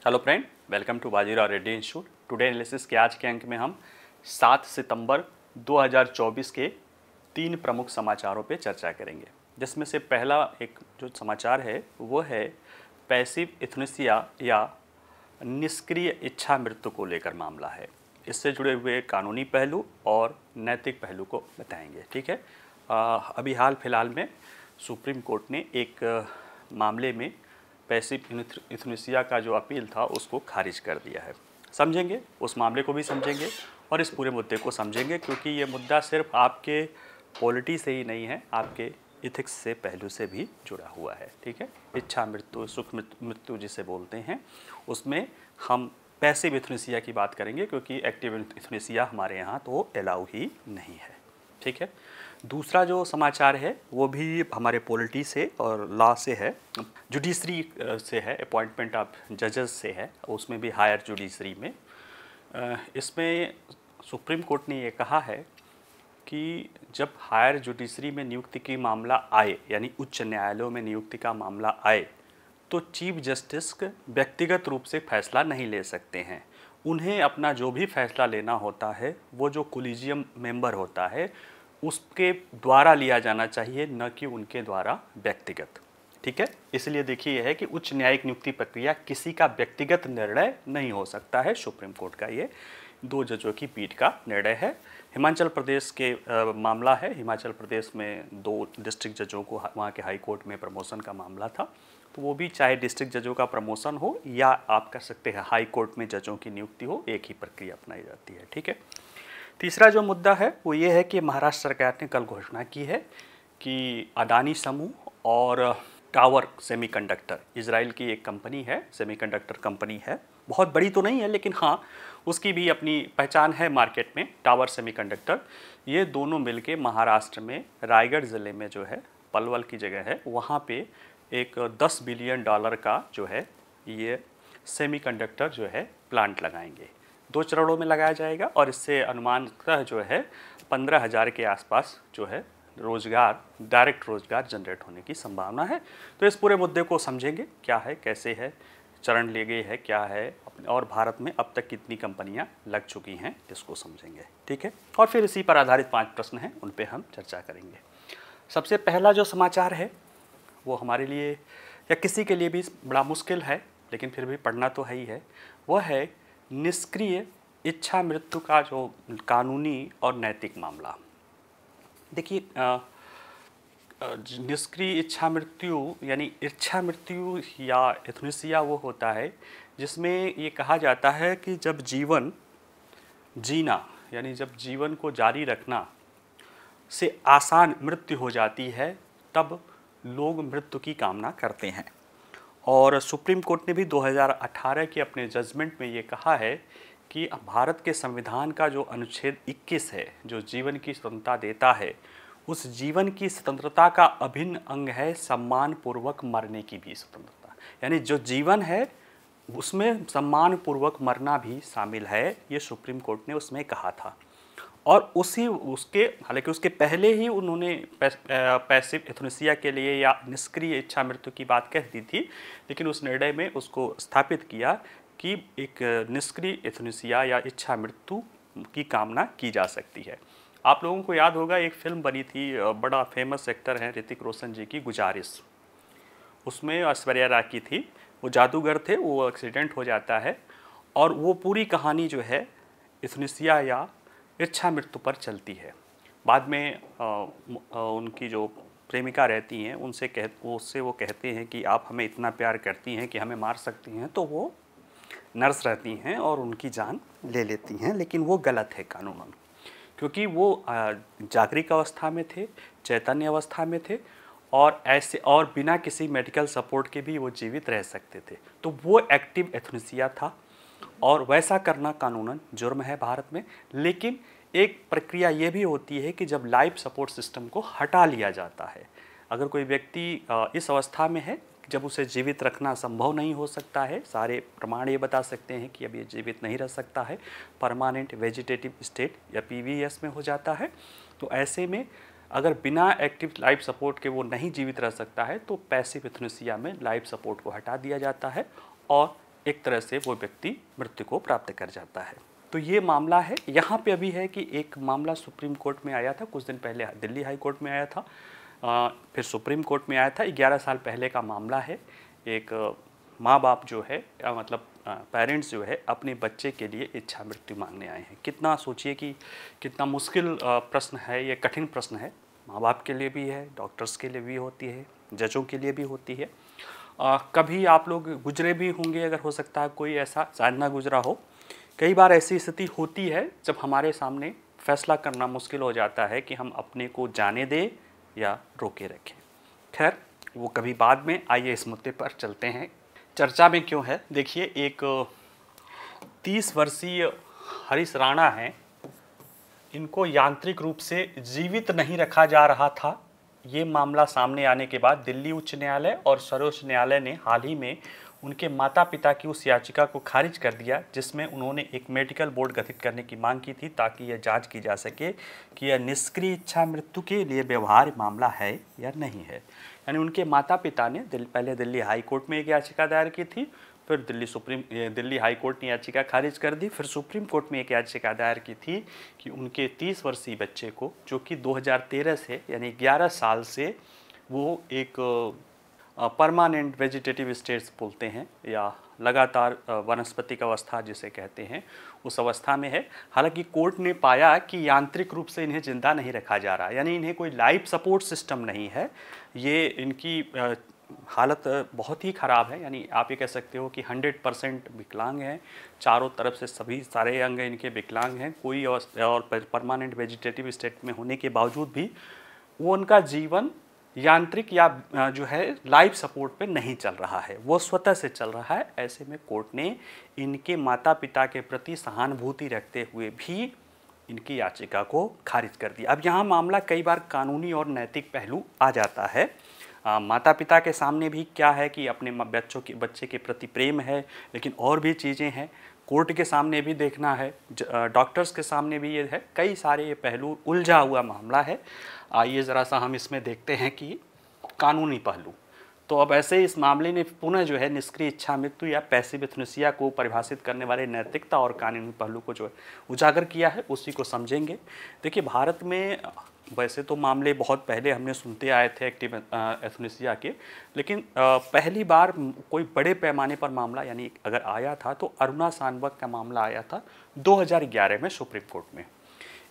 Hello friend, welcome to Bajirao Reddy institute. Today analysis के आज के अंक में हम 7 सितंबर 2024 के 3 प्रमुख समाचारों पे चर्चा करेंगे, जिसमें से पहला एक जो समाचार है वो है पैसिव इथनेसिया या निष्क्रिय इच्छा मृत्यु को लेकर मामला है। इससे जुड़े हुए कानूनी पहलू और नैतिक पहलू को बताएंगे। ठीक है। अभी हाल फिलहाल में सुप्रीम कोर्ट ने एक मामले में पैसिव इथनेसिया का जो अपील था उसको खारिज कर दिया है। समझेंगे, उस मामले को भी समझेंगे और इस पूरे मुद्दे को समझेंगे, क्योंकि ये मुद्दा सिर्फ आपके पॉलिटी से ही नहीं है, आपके इथिक्स से पहलू से भी जुड़ा हुआ है। ठीक है। इच्छा मृत्यु, सुख मृत्यु जिसे बोलते हैं, उसमें हम पैसिव इथनेसिया की बात करेंगे, क्योंकि एक्टिव इथनेसिया हमारे यहाँ तो अलाउ ही नहीं है। ठीक है। दूसरा जो समाचार है वो भी हमारे पॉलिटी से और लॉ से है, जुडिशरी से है, अपॉइंटमेंट ऑफ जजेस से है, उसमें भी हायर जुडिशरी में। इसमें सुप्रीम कोर्ट ने ये कहा है कि जब हायर जुडिशरी में नियुक्ति की मामला आए, यानी उच्च न्यायालयों में नियुक्ति का मामला आए, तो चीफ जस्टिस व्यक्तिगत रूप से फैसला नहीं ले सकते हैं। उन्हें अपना जो भी फैसला लेना होता है वो जो कोलिजियम मेंबर होता है उसके द्वारा लिया जाना चाहिए, न कि उनके द्वारा व्यक्तिगत। ठीक है। इसलिए देखिए यह है कि उच्च न्यायिक नियुक्ति प्रक्रिया किसी का व्यक्तिगत निर्णय नहीं हो सकता है। सुप्रीम कोर्ट का ये 2 जजों की पीठ का निर्णय है। हिमाचल प्रदेश के मामला है। हिमाचल प्रदेश में 2 डिस्ट्रिक्ट जजों को वहाँ के हाई कोर्ट में प्रमोशन का मामला था, तो वो भी चाहे डिस्ट्रिक्ट जजों का प्रमोशन हो या आप कर सकते हैं हाई कोर्ट में जजों की नियुक्ति हो, एक ही प्रक्रिया अपनाई जाती है। ठीक है। तीसरा जो मुद्दा है वो ये है कि महाराष्ट्र सरकार ने कल घोषणा की है कि अडानी समूह और टावर सेमीकंडक्टर, इजराइल की एक कंपनी है, सेमीकंडक्टर कंपनी है, बहुत बड़ी तो नहीं है लेकिन हाँ उसकी भी अपनी पहचान है मार्केट में, टावर सेमीकंडक्टर। ये दोनों मिलके महाराष्ट्र में रायगढ़ ज़िले में जो है पलवल की जगह है, वहाँ पे एक $10 बिलियन का जो है ये सेमीकंडक्टर जो है प्लांट लगाएंगे। 2 चरणों में लगाया जाएगा और इससे अनुमानतः जो है 15,000 के आसपास जो है रोजगार, डायरेक्ट रोजगार जनरेट होने की संभावना है। तो इस पूरे मुद्दे को समझेंगे, क्या है, कैसे है, चरण ले गई है, क्या है, और भारत में अब तक कितनी कंपनियां लग चुकी हैं, इसको समझेंगे। ठीक है। और फिर इसी पर आधारित 5 प्रश्न हैं, उन पे हम चर्चा करेंगे। सबसे पहला जो समाचार है वो हमारे लिए या किसी के लिए भी बड़ा मुश्किल है, लेकिन फिर भी पढ़ना तो है ही है। वह है निष्क्रिय इच्छा मृत्यु का जो कानूनी और नैतिक मामला। देखिए, निष्क्रिय इच्छा मृत्यु यानी इच्छा मृत्यु या एथनेसिया वो होता है जिसमें ये कहा जाता है कि जब जीवन जीना यानी जब जीवन को जारी रखना से आसान मृत्यु हो जाती है, तब लोग मृत्यु की कामना करते हैं। और सुप्रीम कोर्ट ने भी 2018 के अपने जजमेंट में ये कहा है कि भारत के संविधान का जो अनुच्छेद 21 है, जो जीवन की स्वतंत्रता देता है, उस जीवन की स्वतंत्रता का अभिन्न अंग है सम्मानपूर्वक मरने की भी स्वतंत्रता। यानी जो जीवन है उसमें सम्मानपूर्वक मरना भी शामिल है, ये सुप्रीम कोर्ट ने उसमें कहा था। और हालांकि उसके पहले ही उन्होंने पैसिव इथनेसिया के लिए या निष्क्रिय इच्छा मृत्यु की बात कह दी थी, लेकिन उस निर्णय में उसको स्थापित किया कि एक निष्क्रिय इथनेसिया या इच्छा मृत्यु की कामना की जा सकती है। आप लोगों को याद होगा एक फिल्म बनी थी, बड़ा फेमस एक्टर हैं ऋतिक रोशन जी की, गुजारिश। उसमें ऐश्वर्या राय की थी, वो जादूगर थे, वो एक्सीडेंट हो जाता है और वो पूरी कहानी जो है इथनेसिया या इच्छा मृत्यु पर चलती है। बाद में उनकी जो प्रेमिका रहती हैं उससे वो कहते हैं कि आप हमें इतना प्यार करती हैं कि हमें मार सकती हैं, तो वो नर्स रहती हैं और उनकी जान ले लेती हैं, लेकिन वो गलत है कानूनन, क्योंकि वो जागृत अवस्था में थे, चैतन्य अवस्था में थे और ऐसे और बिना किसी मेडिकल सपोर्ट के भी वो जीवित रह सकते थे। तो वो एक्टिव एथनेसिया था और वैसा करना कानूनन जुर्म है भारत में। लेकिन एक प्रक्रिया ये भी होती है कि जब लाइफ सपोर्ट सिस्टम को हटा लिया जाता है, अगर कोई व्यक्ति इस अवस्था में है जब उसे जीवित रखना संभव नहीं हो सकता है, सारे प्रमाण ये बता सकते हैं कि अब ये जीवित नहीं रह सकता है, परमानेंट वेजिटेटिव स्टेट या पीवीएस में हो जाता है, तो ऐसे में अगर बिना एक्टिव लाइफ सपोर्ट के वो नहीं जीवित रह सकता है तो पैसिव एथनेसिया में लाइफ सपोर्ट को हटा दिया जाता है और एक तरह से वो व्यक्ति मृत्यु को प्राप्त कर जाता है। तो ये मामला है। यहाँ पे अभी है कि एक मामला सुप्रीम कोर्ट में आया था, कुछ दिन पहले दिल्ली हाई कोर्ट में आया था, फिर सुप्रीम कोर्ट में आया था। 11 साल पहले का मामला है। एक माँ बाप जो है मतलब पेरेंट्स जो है अपने बच्चे के लिए इच्छा मृत्यु मांगने आए हैं। कितना सोचिए कि कितना मुश्किल प्रश्न है, ये कठिन प्रश्न है। माँ बाप के लिए भी है, डॉक्टर्स के लिए भी होती है, जजों के लिए भी होती है। कभी आप लोग गुजरे भी होंगे, अगर हो सकता है कोई ऐसा शायद ना गुजरा हो। कई बार ऐसी स्थिति होती है जब हमारे सामने फैसला करना मुश्किल हो जाता है कि हम अपने को जाने दें या रोके रखें। खैर वो कभी बाद में। आइए इस मुद्दे पर चलते हैं। चर्चा में क्यों है, देखिए एक 30 वर्षीय हरीश राणा हैं, इनको यांत्रिक रूप से जीवित नहीं रखा जा रहा था। ये मामला सामने आने के बाद दिल्ली उच्च न्यायालय और सर्वोच्च न्यायालय ने हाल ही में उनके माता पिता की उस याचिका को खारिज कर दिया जिसमें उन्होंने एक मेडिकल बोर्ड गठित करने की मांग की थी ताकि यह जांच की जा सके कि यह निष्क्रिय इच्छा मृत्यु के लिए व्यवहार्य मामला है या नहीं है। यानी उनके माता पिता ने पहले दिल्ली हाई कोर्ट में एक याचिका दायर की थी, फिर दिल्ली हाई कोर्ट ने याचिका खारिज कर दी, फिर सुप्रीम कोर्ट में एक याचिका दायर की थी कि उनके 30 वर्षीय बच्चे को, जो कि 2013 से यानी 11 साल से वो एक परमानेंट वेजिटेटिव स्टेट्स बोलते हैं या लगातार वनस्पतिक अवस्था जिसे कहते हैं, उस अवस्था में है। हालांकि कोर्ट ने पाया कि यांत्रिक रूप से इन्हें जिंदा नहीं रखा जा रहा, यानी इन्हें कोई लाइफ सपोर्ट सिस्टम नहीं है। ये इनकी हालत बहुत ही ख़राब है, यानी आप ये कह सकते हो कि 100% विकलांग हैं, चारों तरफ से सभी सारे अंग इनके विकलांग हैं। कोई और परमानेंट वेजिटेटिव स्टेट में होने के बावजूद भी वो उनका जीवन यांत्रिक या जो है लाइफ सपोर्ट पे नहीं चल रहा है, वो स्वतः से चल रहा है। ऐसे में कोर्ट ने इनके माता पिता के प्रति सहानुभूति रखते हुए भी इनकी याचिका को खारिज कर दिया। अब यहाँ मामला कई बार कानूनी और नैतिक पहलू आ जाता है। माता पिता के सामने भी क्या है कि अपने बच्चे के प्रति प्रेम है, लेकिन और भी चीज़ें हैं। कोर्ट के सामने भी देखना है, डॉक्टर्स के सामने भी ये है, कई सारे ये पहलू उलझा हुआ मामला है। आइए ज़रा सा हम इसमें देखते हैं कि कानूनी पहलू। तो अब ऐसे इस मामले ने पुनः जो है निष्क्रिय इच्छा मृत्यु या पैसिव एथनेसिया को परिभाषित करने वाले नैतिकता और कानूनी पहलू को जो है उजागर किया है, उसी को समझेंगे। देखिए भारत में वैसे तो मामले बहुत पहले हमने सुनते आए थे एक्टिव एथनेसिया के, लेकिन पहली बार कोई बड़े पैमाने पर मामला यानी अगर आया था तो अरुणा सानबग का मामला आया था 2011 में सुप्रीम कोर्ट में।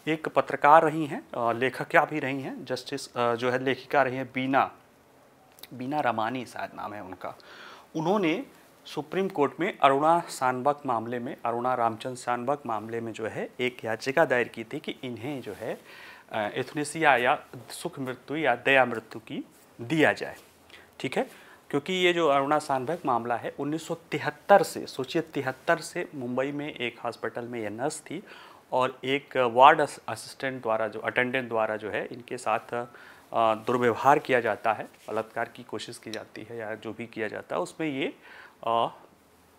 एक पत्रकार रही हैं, लेखिका भी रही हैं, जस्टिस जो है लेखिका रही हैं बीना रमानी शायद नाम है उनका। उन्होंने सुप्रीम कोर्ट में अरुणा रामचंद्र सानबग मामले में जो है एक याचिका दायर की थी कि इन्हें जो है एथनेसिया या सुख मृत्यु या दया मृत्यु की दिया जाए। ठीक है, क्योंकि ये जो अरुणा सानबग मामला है 1973 से, सोचिए 73 से मुंबई में एक हॉस्पिटल में ये नर्स थी और एक वार्ड असिस्टेंट द्वारा अटेंडेंट द्वारा जो है इनके साथ दुर्व्यवहार किया जाता है, बलात्कार की कोशिश की जाती है या जो भी किया जाता है, उसमें ये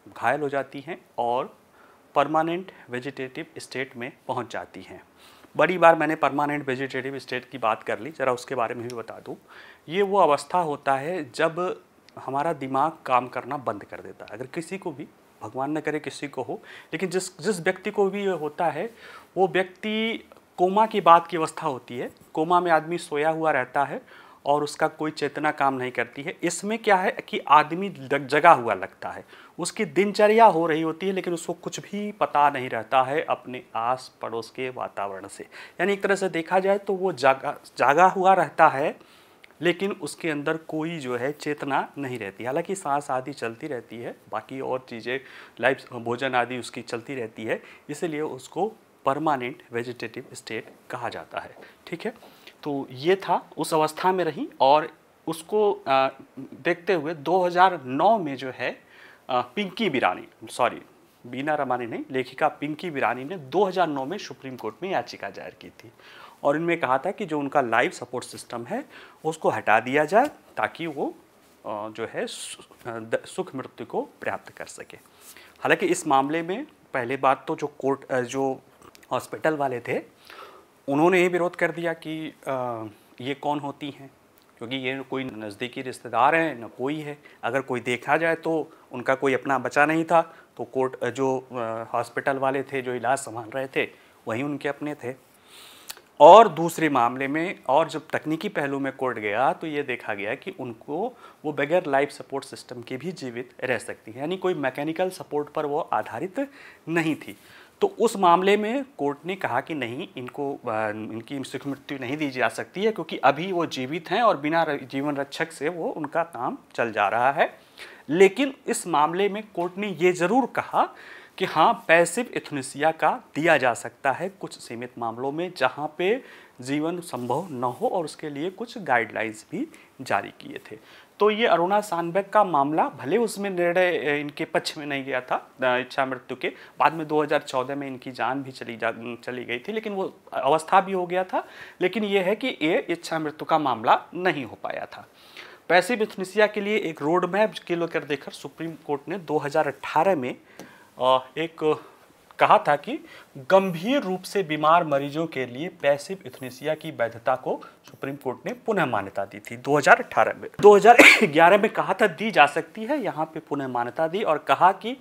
घायल हो जाती हैं और परमानेंट वेजिटेटिव स्टेट में पहुंच जाती हैं। बड़ी बार मैंने परमानेंट वेजिटेटिव स्टेट की बात कर ली, ज़रा उसके बारे में भी बता दूं। ये वो अवस्था होता है जब हमारा दिमाग काम करना बंद कर देता है। अगर किसी को भी, भगवान न करे किसी को हो, लेकिन जिस व्यक्ति को भी ये होता है वो व्यक्ति कोमा की बात की अवस्था होती है। कोमा में आदमी सोया हुआ रहता है और उसका कोई चेतना काम नहीं करती है। इसमें क्या है कि आदमी जगा हुआ लगता है, उसकी दिनचर्या हो रही होती है लेकिन उसको कुछ भी पता नहीं रहता है अपने आस पड़ोस के वातावरण से। यानी एक तरह से देखा जाए तो वो जागा हुआ रहता है लेकिन उसके अंदर कोई जो है चेतना नहीं रहती। हालांकि सांस आदि चलती रहती है, बाकी और चीज़ें लाइफ भोजन आदि उसकी चलती रहती है, इसलिए उसको परमानेंट वेजिटेटिव स्टेट कहा जाता है। ठीक है, तो ये था, उस अवस्था में रही और उसको देखते हुए 2009 में जो है पिंकी बिरानी, सॉरी बीना रमानी नहीं, लेखिका पिंकी बिरानी ने 2009 में सुप्रीम कोर्ट में याचिका दायर की थी और इनमें कहा था कि जो उनका लाइफ सपोर्ट सिस्टम है उसको हटा दिया जाए ताकि वो जो है सुख मृत्यु को प्राप्त कर सके। हालांकि इस मामले में पहले बात तो जो हॉस्पिटल वाले थे उन्होंने ये विरोध कर दिया कि ये कौन होती हैं, क्योंकि ये कोई नज़दीकी रिश्तेदार हैं न कोई है। अगर कोई देखा जाए तो उनका कोई अपना बचा नहीं था, तो कोर्ट जो हॉस्पिटल वाले थे जो इलाज संभाल रहे थे वही उनके अपने थे। और दूसरे मामले में और जब तकनीकी पहलू में कोर्ट गया तो ये देखा गया कि उनको वो बगैर लाइफ सपोर्ट सिस्टम के भी जीवित रह सकती है, यानी कोई मैकेनिकल सपोर्ट पर वो आधारित नहीं थी। तो उस मामले में कोर्ट ने कहा कि नहीं, इनकी मृत्यु नहीं दी जा सकती है, क्योंकि अभी वो जीवित हैं और बिना जीवन रक्षक से वो उनका काम चल जा रहा है। लेकिन इस मामले में कोर्ट ने ये ज़रूर कहा कि हाँ, पैसिव एथनेसिया का दिया जा सकता है कुछ सीमित मामलों में जहाँ पे जीवन संभव न हो, और उसके लिए कुछ गाइडलाइंस भी जारी किए थे। तो ये अरुणा सानबैग का मामला भले उसमें निर्णय इनके पक्ष में नहीं गया था इच्छा मृत्यु के, बाद में 2014 में इनकी जान भी चली गई थी, लेकिन वो अवस्था भी हो गया था। लेकिन ये है कि ये इच्छा मृत्यु का मामला नहीं हो पाया था। पैसिव एथनेसिया के लिए एक रोड मैप के लेकर देखकर सुप्रीम कोर्ट ने 2018 में एक कहा था कि गंभीर रूप से बीमार मरीजों के लिए पैसिव एथनेसिया की वैधता को सुप्रीम कोर्ट ने पुनः मान्यता दी थी 2018 में। 2011 में कहा था दी जा सकती है, यहाँ पे पुनः मान्यता दी और कहा कि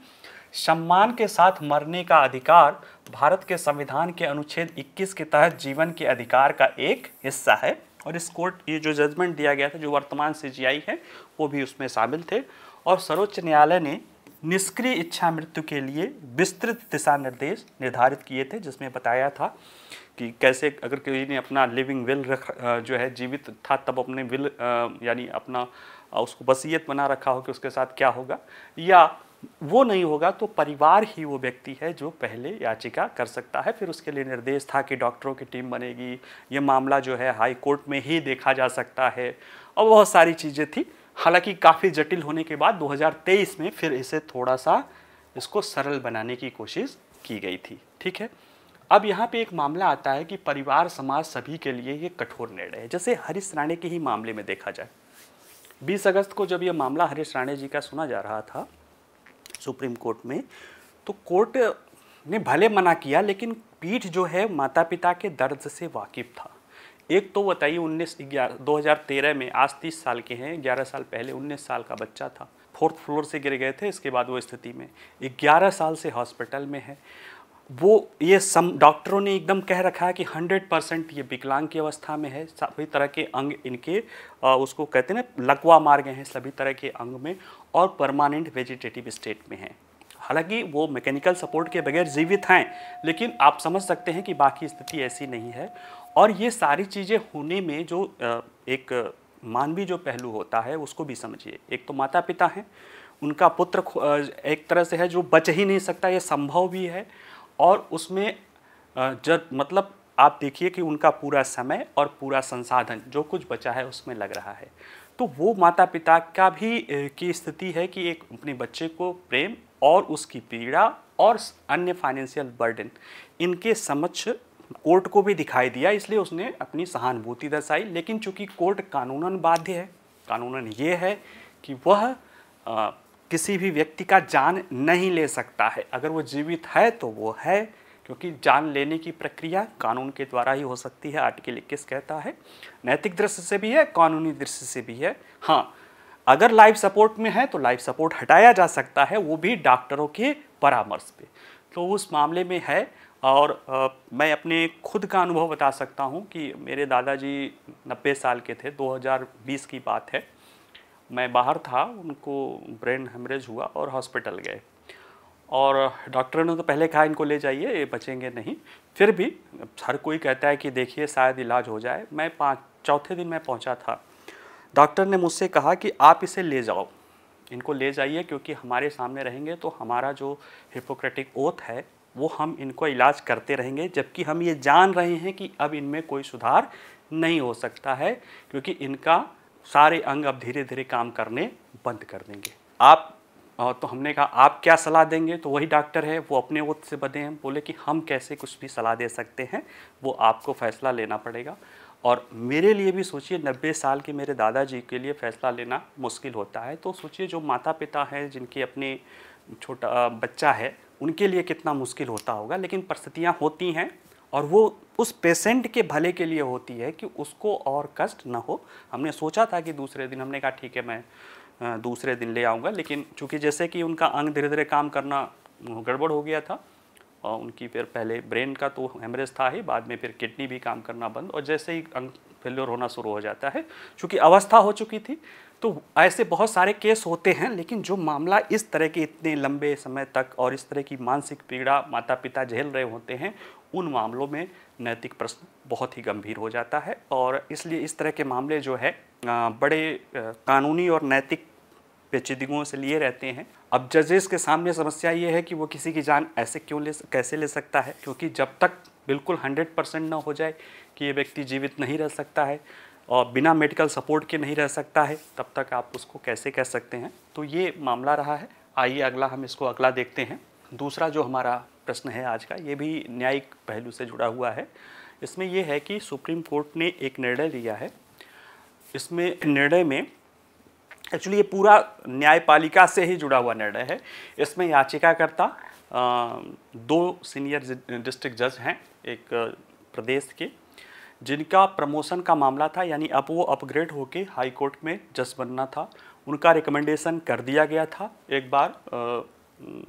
सम्मान के साथ मरने का अधिकार भारत के संविधान के अनुच्छेद 21 के तहत जीवन के अधिकार का एक हिस्सा है। और इस कोर्ट ये जो जजमेंट दिया गया था, जो वर्तमान CJI है, वो भी उसमें शामिल थे। और सर्वोच्च न्यायालय ने निष्क्रिय इच्छा मृत्यु के लिए विस्तृत दिशा निर्देश निर्धारित किए थे, जिसमें बताया था कि कैसे अगर किसी ने अपना लिविंग विल जो है जीवित था तब अपने विल यानी अपना उसको वसीयत बना रखा हो कि उसके साथ क्या होगा, या वो नहीं होगा तो परिवार ही वो व्यक्ति है जो पहले याचिका कर सकता है। फिर उसके लिए निर्देश था कि डॉक्टरों की टीम बनेगी, ये मामला जो है हाई कोर्ट में ही देखा जा सकता है, और बहुत सारी चीज़ें थी। हालांकि काफ़ी जटिल होने के बाद 2023 में फिर इसे थोड़ा सा इसको सरल बनाने की कोशिश की गई थी। ठीक है, अब यहाँ पे एक मामला आता है कि परिवार समाज सभी के लिए ये कठोर निर्णय है। जैसे हरीश राणे के ही मामले में देखा जाए, 20 अगस्त को जब ये मामला हरीश राणे जी का सुना जा रहा था सुप्रीम कोर्ट में, तो कोर्ट ने भले मना किया, लेकिन पीठ जो है माता पिता के दर्द से वाकिफ था। एक तो बताइए 2013 में, आज 30 साल के हैं, 11 साल पहले 19 साल का बच्चा था, 4th फ्लोर से गिर गए थे। इसके बाद वो स्थिति में 11 साल से हॉस्पिटल में है। वो ये डॉक्टरों ने एकदम कह रखा है कि 100% ये विकलांग की अवस्था में है, सभी तरह के अंग इनके उसको कहते हैं ना, लकवा मार गए हैं सभी तरह के अंग में, और परमानेंट वेजिटेटिव स्टेट में है। हालांकि वो मैकेनिकल सपोर्ट के बगैर जीवित हैं, लेकिन आप समझ सकते हैं कि बाकी स्थिति ऐसी नहीं है। और ये सारी चीज़ें होने में जो एक मानवीय जो पहलू होता है उसको भी समझिए। एक तो माता पिता हैं, उनका पुत्र एक तरह से है जो बच ही नहीं सकता, ये संभव भी है। और उसमें जब मतलब आप देखिए कि उनका पूरा समय और पूरा संसाधन जो कुछ बचा है उसमें लग रहा है, तो वो माता पिता का भी की स्थिति है कि एक अपने बच्चे को प्रेम और उसकी पीड़ा और अन्य फाइनेंशियल बर्डन इनके समक्ष कोर्ट को भी दिखाई दिया, इसलिए उसने अपनी सहानुभूति दर्शाई। लेकिन चूंकि कोर्ट कानूनन बाध्य है, कानूनन ये है कि वह किसी भी व्यक्ति का जान नहीं ले सकता है। अगर वो जीवित है तो वो है, क्योंकि जान लेने की प्रक्रिया कानून के द्वारा ही हो सकती है। आर्टिकल 21 कहता है, नैतिक दृष्टि से भी है, कानूनी दृष्टि से भी है। हाँ, अगर लाइफ सपोर्ट में है तो लाइफ सपोर्ट हटाया जा सकता है, वो भी डॉक्टरों के परामर्श पे। तो उस मामले में है। और मैं अपने खुद का अनुभव बता सकता हूँ कि मेरे दादाजी 90 साल के थे, 2020 की बात है। मैं बाहर था, उनको ब्रेन हेमरेज हुआ और हॉस्पिटल गए, और डॉक्टर ने तो पहले कहा इनको ले जाइए, ये बचेंगे नहीं। फिर भी हर कोई कहता है कि देखिए शायद इलाज हो जाए। मैं चौथे दिन मैं पहुंचा था, डॉक्टर ने मुझसे कहा कि आप इसे ले जाओ, इनको ले जाइए, क्योंकि हमारे सामने रहेंगे तो हमारा जो हिपोक्रेटिक ओथ है वो हम इनको इलाज करते रहेंगे, जबकि हम ये जान रहे हैं कि अब इनमें कोई सुधार नहीं हो सकता है, क्योंकि इनका सारे अंग अब धीरे धीरे काम करने बंद कर देंगे। आप तो हमने कहा आप क्या सलाह देंगे, तो वही डॉक्टर है, वो अपने ओथ से बंधे हैं, बोले कि हम कैसे कुछ भी सलाह दे सकते हैं, वो आपको फैसला लेना पड़ेगा। और मेरे लिए भी सोचिए, 90 साल के मेरे दादाजी के लिए फ़ैसला लेना मुश्किल होता है, तो सोचिए जो माता पिता हैं जिनके अपने छोटा बच्चा है, उनके लिए कितना मुश्किल होता होगा। लेकिन परिस्थितियाँ होती हैं और वो उस पेशेंट के भले के लिए होती है कि उसको और कष्ट ना हो। हमने सोचा था कि दूसरे दिन, हमने कहा ठीक है मैं दूसरे दिन ले आऊँगा, लेकिन चूँकि जैसे कि उनका अंग धीरे धीरे काम करना गड़बड़ हो गया था और उनकी फिर पहले ब्रेन का तो हेमरेज था ही, बाद में फिर किडनी भी काम करना बंद, और जैसे ही अंग फेल्योर होना शुरू हो जाता है, चूँकि अवस्था हो चुकी थी, तो ऐसे बहुत सारे केस होते हैं। लेकिन जो मामला इस तरह के इतने लंबे समय तक और इस तरह की मानसिक पीड़ा माता पिता झेल रहे होते हैं, उन मामलों में नैतिक प्रश्न बहुत ही गंभीर हो जाता है। और इसलिए इस तरह के मामले जो है बड़े कानूनी और नैतिक पेचीदगियों से लिए रहते हैं। अब जजेस के सामने समस्या ये है कि वो किसी की जान ऐसे कैसे ले सकता है, क्योंकि जब तक बिल्कुल 100% ना हो जाए कि ये व्यक्ति जीवित नहीं रह सकता है और बिना मेडिकल सपोर्ट के नहीं रह सकता है, तब तक आप उसको कैसे कह सकते हैं। तो ये मामला रहा है। आइए हम इसको अगला देखते हैं। दूसरा जो हमारा प्रश्न है आज का, ये भी न्यायिक पहलू से जुड़ा हुआ है। इसमें यह है कि सुप्रीम कोर्ट ने एक निर्णय लिया है। इसमें निर्णय में एक्चुअली ये पूरा न्यायपालिका से ही जुड़ा हुआ निर्णय है। इसमें याचिकाकर्ता 2 सीनियर डिस्ट्रिक्ट जज हैं एक प्रदेश के, जिनका प्रमोशन का मामला था, यानी अब वो अपग्रेड होके हाई कोर्ट में जज बनना था। उनका रिकमेंडेशन कर दिया गया था एक बार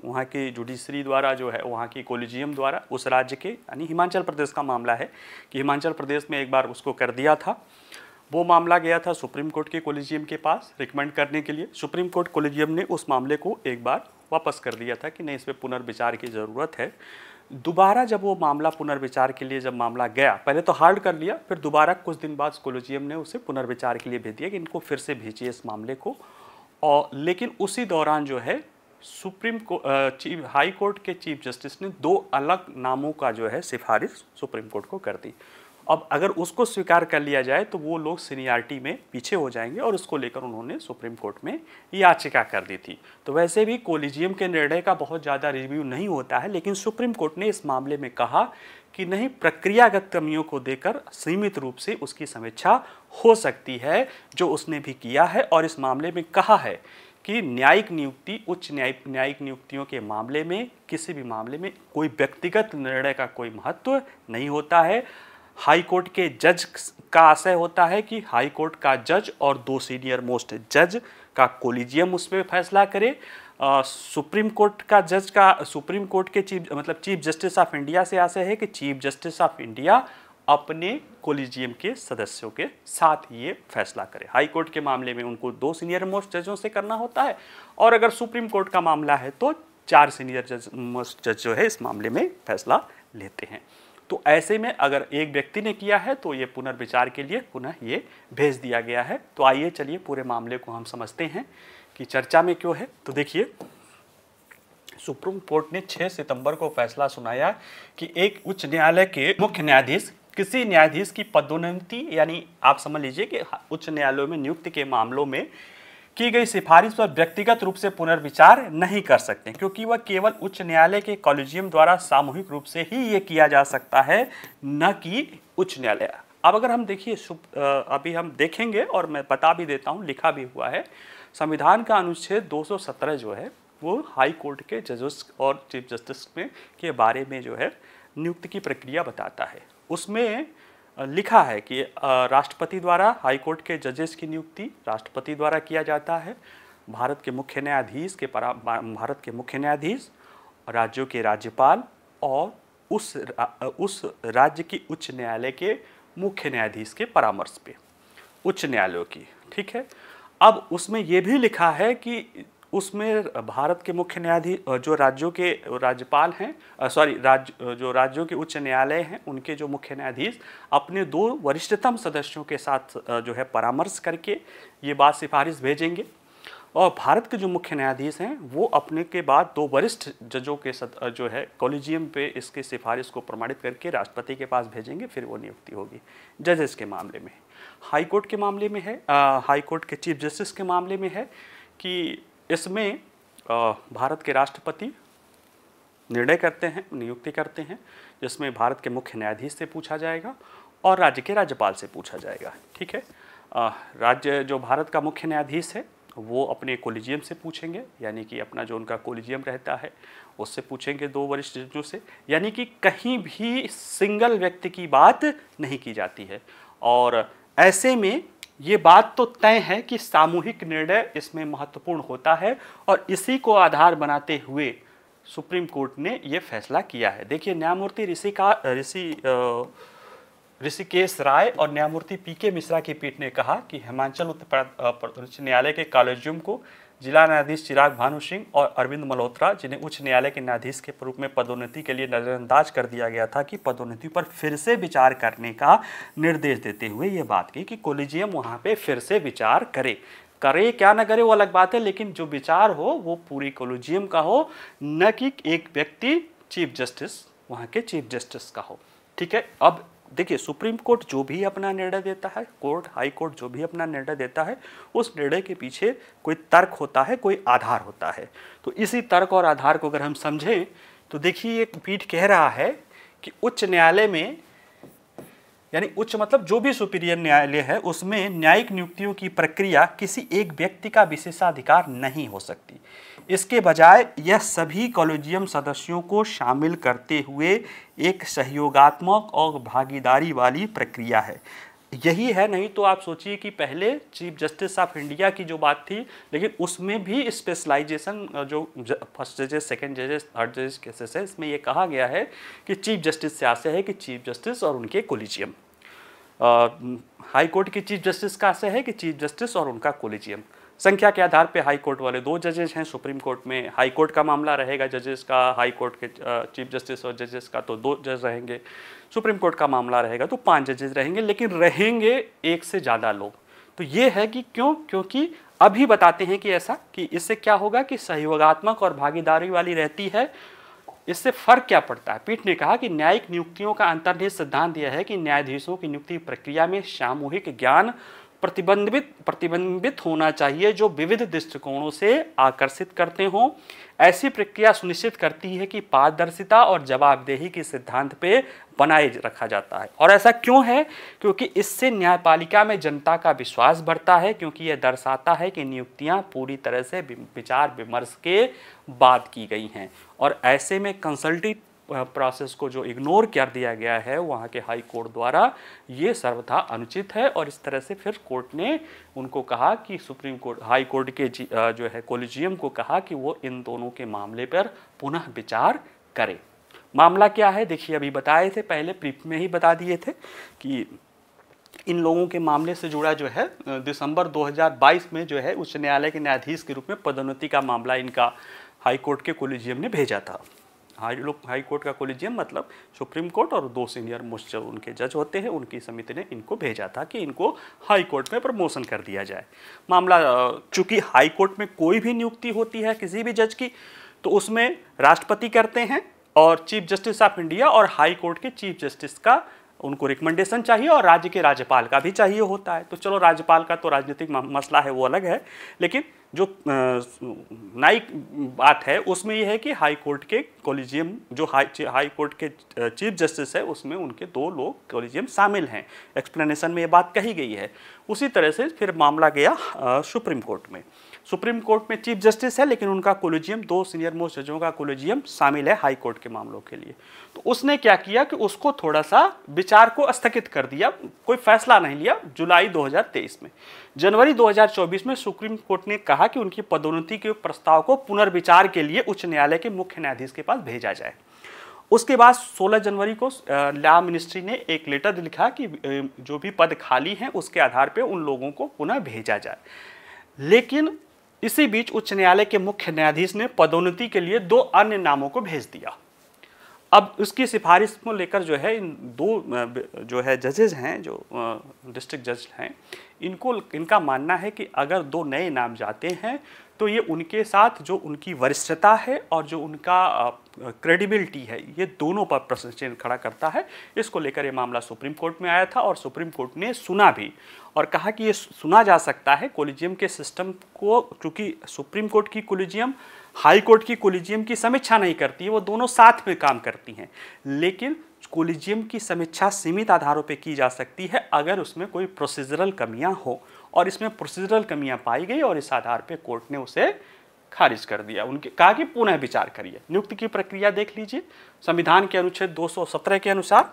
वहाँ की जुडिशरी द्वारा, जो है वहाँ की कोलिजियम द्वारा, उस राज्य के, यानी हिमाचल प्रदेश का मामला है कि हिमाचल प्रदेश में एक बार उसको कर दिया था। वो मामला गया था सुप्रीम कोर्ट के कोलिजियम के पास रिकमेंड करने के लिए। सुप्रीम कोर्ट कोलिजियम ने उस मामले को एक बार वापस कर दिया था कि नहीं, इस पर पुनर्विचार की ज़रूरत है। दोबारा जब वो मामला पुनर्विचार के लिए जब मामला गया, पहले तो हार्ड कर लिया, फिर दोबारा कुछ दिन बाद कोलिजियम ने उसे पुनर्विचार के लिए भेज दिया कि इनको फिर से भेजिए इस मामले को। और लेकिन उसी दौरान जो है हाई कोर्ट के चीफ जस्टिस ने 2 अलग नामों का जो है सिफारिश सुप्रीम कोर्ट को कर दी। अब अगर उसको स्वीकार कर लिया जाए तो वो लोग सीनियरिटी में पीछे हो जाएंगे, और उसको लेकर उन्होंने सुप्रीम कोर्ट में याचिका कर दी थी। तो वैसे भी कोलिजियम के निर्णय का बहुत ज़्यादा रिव्यू नहीं होता है, लेकिन सुप्रीम कोर्ट ने इस मामले में कहा कि नहीं, प्रक्रियागत कमियों को देकर सीमित रूप से उसकी समीक्षा हो सकती है, जो उसने भी किया है। और इस मामले में कहा है कि न्यायिक नियुक्ति, उच्च न्यायिक नियुक्तियों के मामले में, किसी भी मामले में कोई व्यक्तिगत निर्णय का कोई महत्व नहीं होता है। हाई कोर्ट के जज का आशय होता है कि हाई कोर्ट का जज और 2 सीनियर मोस्ट जज का कोलिजियम उस पर फैसला करे। सुप्रीम कोर्ट का जज का, सुप्रीम कोर्ट के चीफ जस्टिस ऑफ इंडिया से आशय है कि चीफ जस्टिस ऑफ इंडिया अपने कोलिजियम के सदस्यों के साथ ये फैसला करे। हाई कोर्ट के मामले में उनको 2 सीनियर मोस्ट जजों से करना होता है, और अगर सुप्रीम कोर्ट का मामला है तो 4 सीनियर मोस्ट जज जो है इस मामले में फैसला लेते हैं। तो ऐसे में अगर एक व्यक्ति ने किया है तो ये पुनर्विचार के लिए पुनः ये भेज दिया गया है। तो आइए चलिए पूरे मामले को हम समझते हैं कि चर्चा में क्यों है। तो देखिए, सुप्रीम कोर्ट ने 6 सितंबर को फैसला सुनाया कि एक उच्च न्यायालय के मुख्य न्यायाधीश किसी न्यायाधीश की पदोन्नति, यानी आप समझ लीजिए कि उच्च न्यायालयों में नियुक्ति के मामलों में की गई सिफारिश पर व्यक्तिगत रूप से पुनर्विचार नहीं कर सकते, क्योंकि वह केवल उच्च न्यायालय के कॉलेजियम द्वारा सामूहिक रूप से ही ये किया जा सकता है, न कि उच्च न्यायालय। अब अगर हम देखिए, अभी हम देखेंगे और मैं बता भी देता हूँ, लिखा भी हुआ है, संविधान का अनुच्छेद 217 जो है वो हाई कोर्ट के जजेस और चीफ जस्टिस में के बारे में जो है नियुक्ति की प्रक्रिया बताता है। उसमें लिखा है कि राष्ट्रपति द्वारा हाई कोर्ट के जजेस की नियुक्ति राष्ट्रपति द्वारा किया जाता है। भारत के मुख्य न्यायाधीश, राज्यों के राज्यपाल और उस राज्य की उच्च न्यायालय के मुख्य न्यायाधीश के परामर्श पे उच्च न्यायालयों की, ठीक है। अब उसमें ये भी लिखा है कि उसमें भारत के मुख्य न्यायाधीश, जो राज्यों के राज्यपाल हैं, जो राज्यों के उच्च न्यायालय हैं, उनके जो मुख्य न्यायाधीश अपने 2 वरिष्ठतम सदस्यों के साथ जो है परामर्श करके ये बात सिफारिश भेजेंगे। और भारत के जो मुख्य न्यायाधीश हैं वो अपने के बाद 2 वरिष्ठ जजों के जो है कॉलेजियम पे इसके सिफारिश को प्रमाणित करके राष्ट्रपति के पास भेजेंगे, फिर वो नियुक्ति होगी। जजेस के मामले में, हाई कोर्ट के मामले में है, हाई कोर्ट के चीफ जस्टिस के मामले में है कि इसमें भारत के राष्ट्रपति निर्णय करते हैं, नियुक्ति करते हैं, जिसमें भारत के मुख्य न्यायाधीश से पूछा जाएगा और राज्य के राज्यपाल से पूछा जाएगा, ठीक है। राज्य जो भारत का मुख्य न्यायाधीश है वो अपने कोलिजियम से पूछेंगे, यानी कि अपना जो उनका कोलिजियम रहता है उससे पूछेंगे 2 वरिष्ठ जजों से, यानी कि कहीं भी सिंगल व्यक्ति की बात नहीं की जाती है। और ऐसे में ये बात तो तय है कि सामूहिक निर्णय इसमें महत्वपूर्ण होता है और इसी को आधार बनाते हुए सुप्रीम कोर्ट ने ये फैसला किया है। देखिए, न्यायमूर्ति ऋषिकेश राय और न्यायमूर्ति पीके मिश्रा की पीठ ने कहा कि हिमाचल उच्च न्यायालय के कॉलेजियम को जिला न्यायाधीश चिराग भानु सिंह और अरविंद मल्होत्रा, जिन्हें उच्च न्यायालय के न्यायाधीश के रूप में पदोन्नति के लिए नजरअंदाज कर दिया गया था, कि पदोन्नति पर फिर से विचार करने का निर्देश देते हुए ये बात की कि कोलिजियम वहाँ पे फिर से विचार करे क्या ना करे वो अलग बात है, लेकिन जो विचार हो वो पूरी कोलिजियम का हो, न कि एक व्यक्ति चीफ जस्टिस, वहाँ के चीफ जस्टिस का हो। ठीक है। अब देखिए, सुप्रीम कोर्ट जो भी अपना निर्णय देता है, हाई कोर्ट जो भी अपना निर्णय देता है, उस निर्णय के पीछे कोई तर्क होता है, कोई आधार होता है। तो इसी तर्क और आधार को अगर हम समझें तो देखिए, एक पीठ कह रहा है कि उच्च न्यायालय में, यानी उच्च मतलब जो भी सुपीरियर न्यायालय है, उसमें न्यायिक नियुक्तियों की प्रक्रिया किसी एक व्यक्ति का विशेषाधिकार नहीं हो सकती। इसके बजाय यह सभी कॉलेजियम सदस्यों को शामिल करते हुए एक सहयोगात्मक और भागीदारी वाली प्रक्रिया है। यही है, नहीं तो आप सोचिए कि पहले चीफ जस्टिस ऑफ इंडिया की जो बात थी, लेकिन उसमें भी स्पेशलाइजेशन, जो फर्स्ट जजेस, सेकंड जजेस, थर्ड जजेस केसेस है, इसमें ये कहा गया है कि चीफ जस्टिस से आशय है कि चीफ जस्टिस और उनके कोलिजियम। हाई कोर्ट के चीफ जस्टिस का आशय है कि चीफ जस्टिस और उनका कोलिजियम। संख्या के आधार पे हाई कोर्ट वाले 2 जजेस हैं, सुप्रीम कोर्ट में हाई कोर्ट का मामला रहेगा जजेस का, हाई कोर्ट के चीफ जस्टिस और जजेस का तो 2 जज रहेंगे, सुप्रीम कोर्ट का मामला रहेगा तो 5 जजेस रहेंगे, लेकिन रहेंगे एक से ज़्यादा लोग। तो ये है कि क्यों, क्योंकि अभी बताते हैं कि ऐसा, कि इससे क्या होगा कि सहयोगात्मक और भागीदारी वाली रहती है। इससे फर्क क्या पड़ता है? पीठ ने कहा कि न्यायिक नियुक्तियों का अंतर्निहित सिद्धांत यह है कि न्यायाधीशों की नियुक्ति प्रक्रिया में सामूहिक ज्ञान प्रतिबिंबित होना चाहिए जो विविध दृष्टिकोणों से आकर्षित करते हों। ऐसी प्रक्रिया सुनिश्चित करती है कि पारदर्शिता और जवाबदेही के सिद्धांत पे बनाए रखा जाता है। और ऐसा क्यों है? क्योंकि इससे न्यायपालिका में जनता का विश्वास बढ़ता है, क्योंकि यह दर्शाता है कि नियुक्तियां पूरी तरह से विचार विमर्श के बाद की गई हैं। और ऐसे में कंसल्टिव प्रोसेस को जो इग्नोर कर दिया गया है वहाँ के हाई कोर्ट द्वारा, ये सर्वथा अनुचित है। और इस तरह से फिर कोर्ट ने उनको कहा कि सुप्रीम कोर्ट, हाई कोर्ट के जो है कोलिजियम को कहा कि वो इन दोनों के मामले पर पुनः विचार करे। मामला क्या है? देखिए, अभी बताए थे, पहले प्रीप में ही बता दिए थे कि इन लोगों के मामले से जुड़ा जो है दिसंबर 2022 में जो है उच्च न्यायालय के न्यायाधीश के रूप में पदोन्नति का मामला इनका हाई कोर्ट के कोलिजियम ने भेजा था। हाई कोर्ट का कोलिजियम मतलब सुप्रीम कोर्ट और 2 सीनियर मोस्ट जो उनके जज होते हैं, उनकी समिति ने इनको भेजा था कि इनको हाई कोर्ट में प्रमोशन कर दिया जाए। मामला, चूंकि हाई कोर्ट में कोई भी नियुक्ति होती है किसी भी जज की, तो उसमें राष्ट्रपति करते हैं और चीफ जस्टिस ऑफ इंडिया और हाई कोर्ट के चीफ जस्टिस का उनको रिकमेंडेशन चाहिए और राज्य के राज्यपाल का भी चाहिए होता है। तो चलो, राज्यपाल का तो राजनीतिक मसला है, वो अलग है, लेकिन जो न्यायिक बात है उसमें यह है कि हाई कोर्ट के कोलिजियम, जो हाई कोर्ट के चीफ जस्टिस है, उसमें उनके 2 लोग कोलिजियम शामिल हैं। एक्सप्लेनेशन में ये बात कही गई है। उसी तरह से फिर मामला गया सुप्रीम कोर्ट में। सुप्रीम कोर्ट में चीफ जस्टिस है, लेकिन उनका कोलिजियम 2 सीनियर मोस्ट जजों का कोलिजियम शामिल है हाई कोर्ट के मामलों के लिए। तो उसने क्या किया कि उसको थोड़ा सा विचार को स्थगित कर दिया, कोई फैसला नहीं लिया। जुलाई 2023 में, जनवरी 2024 में सुप्रीम कोर्ट ने कहा कि उनकी पदोन्नति के प्रस्ताव को पुनर्विचार के लिए उच्च न्यायालय के मुख्य न्यायाधीश के पास भेजा जाए। उसके बाद 16 जनवरी को लॉ मिनिस्ट्री ने एक लेटर लिखा कि जो भी पद खाली हैं उसके आधार पर उन लोगों को पुनः भेजा जाए। लेकिन इसी बीच उच्च न्यायालय के मुख्य न्यायाधीश ने पदोन्नति के लिए 2 अन्य नामों को भेज दिया। अब उसकी सिफारिश को लेकर जो है इन 2 जो है जजेस हैं, जो डिस्ट्रिक्ट जज हैं, इनका मानना है कि अगर 2 नए नाम जाते हैं तो ये उनके साथ जो उनकी वरिष्ठता है और जो उनका क्रेडिबिलिटी है, ये दोनों पर प्रश्न चिन्ह खड़ा करता है। इसको लेकर ये मामला सुप्रीम कोर्ट में आया था और सुप्रीम कोर्ट ने सुना भी और कहा कि ये सुना जा सकता है कोलिजियम के सिस्टम को, क्योंकि सुप्रीम कोर्ट की कोलिजियम हाई कोर्ट की कोलिजियम की समीक्षा नहीं करती है, वो दोनों साथ में काम करती हैं। लेकिन कोलिजियम की समीक्षा सीमित आधारों पर की जा सकती है अगर उसमें कोई प्रोसीजरल कमियां हो, और इसमें प्रोसीजरल कमियां पाई गई और इस आधार पर कोर्ट ने उसे खारिज कर दिया। उनके कहा कि पुनः विचार करिए। नियुक्ति की प्रक्रिया देख लीजिए। संविधान के अनुच्छेद 217 के अनुसार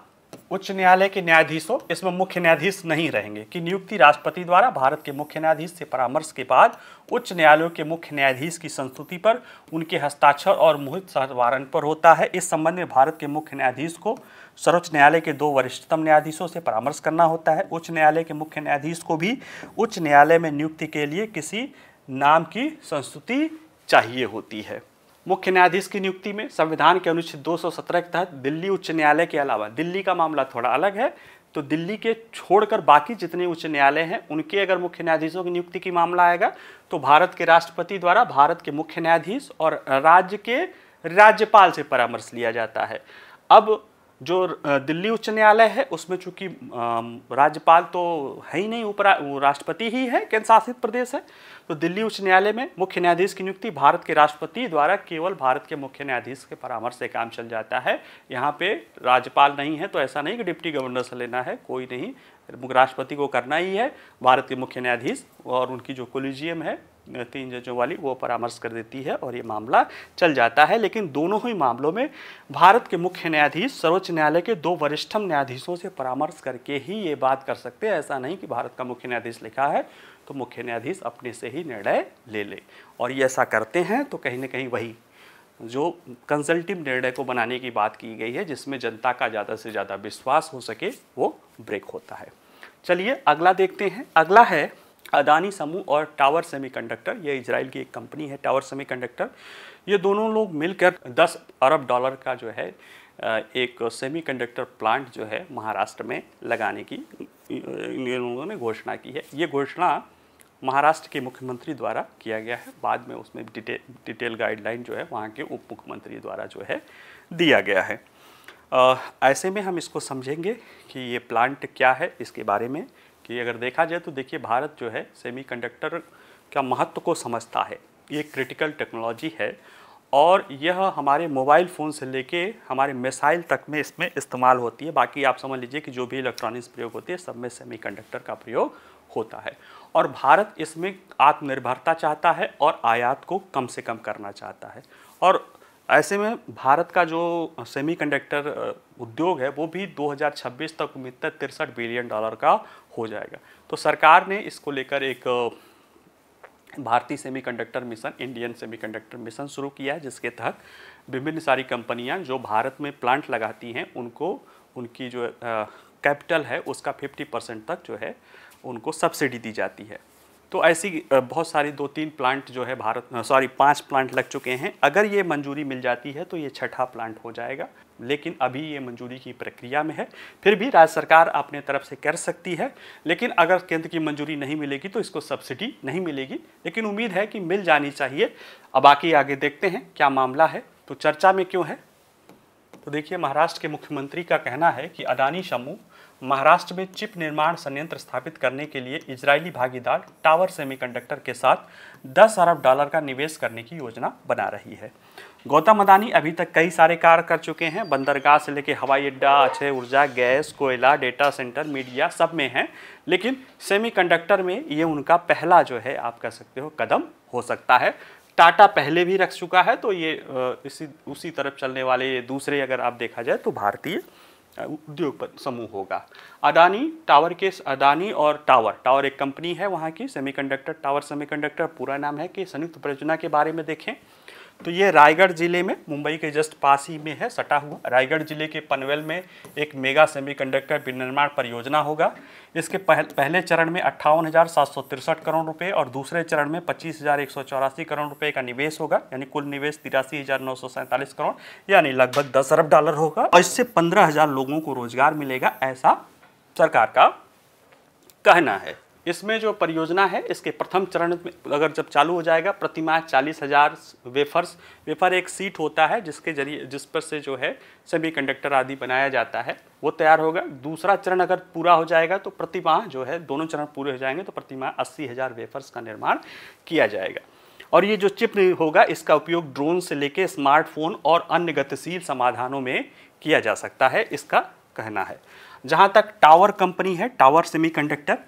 उच्च न्यायालय के न्यायाधीशों, इसमें मुख्य न्यायाधीश नहीं रहेंगे, की नियुक्ति राष्ट्रपति द्वारा भारत के मुख्य न्यायाधीश से परामर्श के बाद उच्च न्यायालयों के मुख्य न्यायाधीश की संस्तुति पर, उनके हस्ताक्षर और मुहित सहवारण पर होता है। इस संबंध में भारत के मुख्य न्यायाधीश को सर्वोच्च न्यायालय के 2 वरिष्ठतम न्यायाधीशों से परामर्श करना होता है। उच्च न्यायालय के मुख्य न्यायाधीश को भी उच्च न्यायालय में नियुक्ति के लिए किसी नाम की संस्तुति चाहिए होती है। मुख्य न्यायाधीश की नियुक्ति में संविधान के अनुच्छेद 217 के तहत दिल्ली उच्च न्यायालय के अलावा, दिल्ली का मामला थोड़ा अलग है, तो दिल्ली के छोड़कर बाकी जितने उच्च न्यायालय हैं उनके अगर मुख्य न्यायाधीशों की नियुक्ति की मामला आएगा तो भारत के राष्ट्रपति द्वारा भारत के मुख्य न्यायाधीश और राज्य के राज्यपाल से परामर्श लिया जाता है। अब जो दिल्ली उच्च न्यायालय है उसमें चूंकि राज्यपाल तो है ही नहीं, वो राष्ट्रपति ही है, केंद्र शासित प्रदेश है, तो दिल्ली उच्च न्यायालय में मुख्य न्यायाधीश की नियुक्ति भारत के राष्ट्रपति द्वारा केवल भारत के मुख्य न्यायाधीश के परामर्श से काम चल जाता है। यहाँ पे राज्यपाल नहीं है, तो ऐसा नहीं कि डिप्टी गवर्नर से लेना है, कोई नहीं, राष्ट्रपति को करना ही है। भारत के मुख्य न्यायाधीश और उनकी जो कोलिजियम है 3 जजों वाली, वो परामर्श कर देती है और ये मामला चल जाता है। लेकिन दोनों ही मामलों में भारत के मुख्य न्यायाधीश सर्वोच्च न्यायालय के 2 वरिष्ठतम न्यायाधीशों से परामर्श करके ही ये बात कर सकते हैं। ऐसा नहीं कि भारत का मुख्य न्यायाधीश लिखा है तो मुख्य न्यायाधीश अपने से ही निर्णय ले ले, और ये ऐसा करते हैं तो कहीं ना कहीं वही जो कंसल्टिव निर्णय को बनाने की बात की गई है, जिसमें जनता का ज़्यादा से ज़्यादा विश्वास हो सके, वो ब्रेक होता है। चलिए अगला देखते हैं। अगला है अदानी समूह और टावर सेमीकंडक्टर। ये इजराइल की एक कंपनी है टावर सेमीकंडक्टर। ये दोनों लोग मिलकर $10 अरब का जो है एक सेमीकंडक्टर प्लांट जो है महाराष्ट्र में लगाने की इन लोगों ने घोषणा की है। ये घोषणा महाराष्ट्र के मुख्यमंत्री द्वारा किया गया है, बाद में उसमें डिटेल गाइडलाइन जो है वहाँ के उप मुख्यमंत्री द्वारा जो है दिया गया है। ऐसे में हम इसको समझेंगे कि ये प्लांट क्या है, इसके बारे में कि अगर देखा जाए तो देखिए भारत जो है सेमीकंडक्टर का महत्व को समझता है। ये क्रिटिकल टेक्नोलॉजी है और यह हमारे मोबाइल फ़ोन से लेके हमारे मिसाइल तक में इसमें इस्तेमाल होती है। बाकी आप समझ लीजिए कि जो भी इलेक्ट्रॉनिक्स प्रयोग होती है सब में सेमीकंडक्टर का प्रयोग होता है, और भारत इसमें आत्मनिर्भरता चाहता है और आयात को कम से कम करना चाहता है। और ऐसे में भारत का जो सेमीकंडक्टर उद्योग है वो भी 2026 तक उम्मीद है $63 बिलियन का हो जाएगा। तो सरकार ने इसको लेकर एक भारतीय semiconductor mission, Indian semiconductor mission शुरू किया है, जिसके तहत विभिन्न सारी कंपनियां जो भारत में प्लांट लगाती हैं उनको उनकी जो कैपिटल है उसका 50% तक जो है उनको सब्सिडी दी जाती है। तो ऐसी बहुत सारी 2-3 प्लांट जो है 5 प्लांट लग चुके हैं। अगर ये मंजूरी मिल जाती है तो ये 6ठा प्लांट हो जाएगा, लेकिन अभी ये मंजूरी की प्रक्रिया में है। फिर भी राज्य सरकार अपने तरफ से कर सकती है, लेकिन अगर केंद्र की मंजूरी नहीं मिलेगी तो इसको सब्सिडी नहीं मिलेगी, लेकिन उम्मीद है कि मिल जानी चाहिए। अब बाकी आगे देखते हैं क्या मामला है, तो चर्चा में क्यों है। तो देखिए महाराष्ट्र के मुख्यमंत्री का कहना है कि अदानी समूह महाराष्ट्र में चिप निर्माण संयंत्र स्थापित करने के लिए इजरायली भागीदार टावर सेमीकंडक्टर के साथ $10 अरब का निवेश करने की योजना बना रही है। गौतम अदानी अभी तक कई सारे कार्य कर चुके हैं, बंदरगाह से लेकर हवाई अड्डा, अक्षय ऊर्जा, गैस, कोयला, डेटा सेंटर, मीडिया सब में है, लेकिन सेमीकंडक्टर में ये उनका पहला जो है आप कह सकते हो कदम हो सकता है। टाटा पहले भी रख चुका है, तो ये उसी तरफ चलने वाले दूसरे अगर आप देखा जाए तो भारतीय उद्योग समूह होगा। अदानी और टावर एक कंपनी है वहाँ की सेमीकंडक्टर, टावर सेमीकंडक्टर पूरा नाम है कि संयुक्त परियोजना के बारे में देखें तो ये रायगढ़ जिले में, मुंबई के जस्ट पास ही में है, सटा हुआ रायगढ़ जिले के पनवेल में एक मेगा सेमीकंडक्टर विनिर्माण परियोजना होगा। इसके पहले चरण में 58,763 करोड़ रुपए और दूसरे चरण में 25,184 करोड़ रुपए का निवेश होगा, यानी कुल निवेश 83,947 करोड़, यानी लगभग $10 अरब होगा, और इससे 15,000 लोगों को रोजगार मिलेगा, ऐसा सरकार का कहना है। इसमें जो परियोजना है इसके प्रथम चरण में अगर जब चालू हो जाएगा, प्रतिमाह 40,000 वेफर एक सीट होता है जिस पर से जो है सेमीकंडक्टर आदि बनाया जाता है, वो तैयार होगा। दूसरा चरण अगर पूरा हो जाएगा तो प्रतिमाह जो है, दोनों चरण पूरे हो जाएंगे तो प्रतिमाह 80,000 वेफर्स का निर्माण किया जाएगा। और ये जो चिप होगा इसका उपयोग ड्रोन से लेके स्मार्टफोन और अन्य गतिशील समाधानों में किया जा सकता है, इसका कहना है। जहाँ तक टावर कंपनी है, टावर सेमीकंडक्टर,